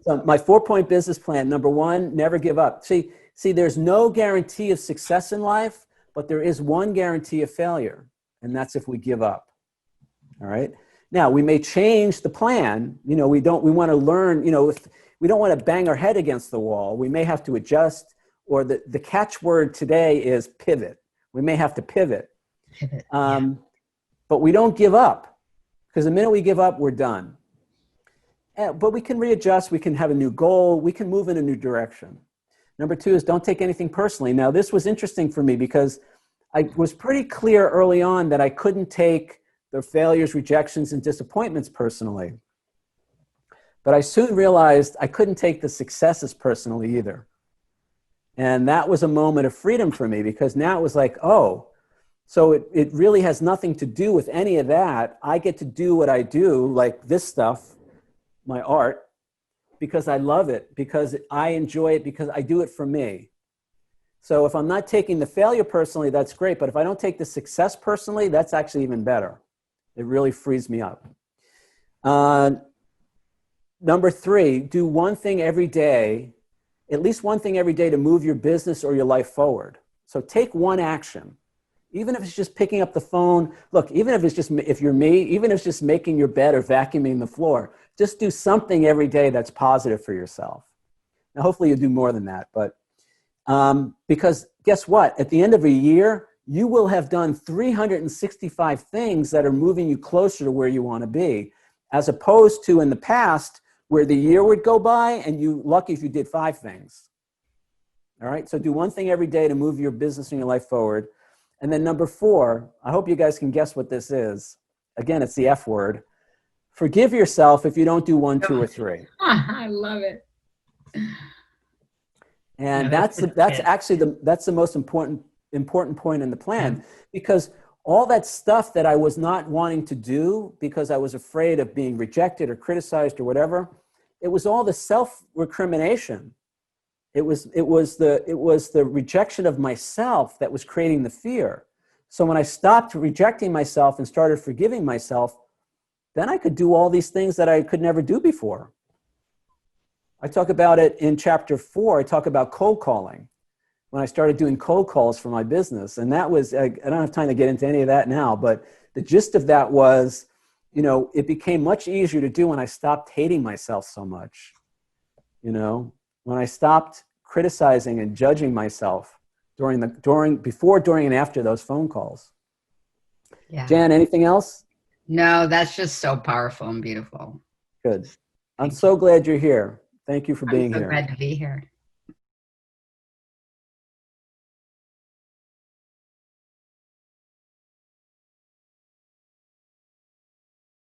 So my 4-point business plan, number one, never give up. See, there's no guarantee of success in life, but there is one guarantee of failure, and that's if we give up. All right. Now we may change the plan. We want to learn, if we don't want to bang our head against the wall, we may have to adjust, or the catchword today is pivot. We may have to pivot. But we don't give up, because the minute we give up, we're done. But we can readjust. We can have a new goal. We can move in a new direction. Number two is don't take anything personally. Now, this was interesting for me because I was pretty clear early on that I couldn't take the failures, rejections, and disappointments personally. But I soon realized I couldn't take the successes personally either. And that was a moment of freedom for me, because now it was like, oh, so it really has nothing to do with any of that. I get to do what I do, like this stuff, my art, because I love it, because I enjoy it, because I do it for me. So if I'm not taking the failure personally, that's great. But if I don't take the success personally, that's actually even better. It really frees me up. Number three, do one thing every day, at least one thing every day, to move your business or your life forward. So take one action. Even if it's just picking up the phone, look, even if it's just, if you're me, even if it's just making your bed or vacuuming the floor, just do something every day that's positive for yourself. Now, hopefully you do more than that, but because guess what? At the end of a year, you will have done 365 things that are moving you closer to where you want to be, as opposed to in the past where the year would go by and you lucky if you did 5 things. All right, so do one thing every day to move your business and your life forward. And then number 4, I hope you guys can guess what this is. Again, it's the F word. Forgive yourself if you don't do 1, 2, or 3. I love it. And that's actually the most important point in the plan, because all that stuff that I was not wanting to do because I was afraid of being rejected or criticized or whatever, it was all the self-recrimination. It was the rejection of myself that was creating the fear. So when I stopped rejecting myself and started forgiving myself, then I could do all these things that I could never do before. I talk about it in chapter 4. I talk about cold calling, when I started doing cold calls for my business. And that was, I don't have time to get into any of that now, but the gist of that was, it became much easier to do when I stopped hating myself so much. When I stopped criticizing and judging myself before, during, and after those phone calls. Yeah. Jan, anything else? No, that's just so powerful and beautiful. Good. I'm so glad you're here. Thank you for being here. I'm so glad to be here.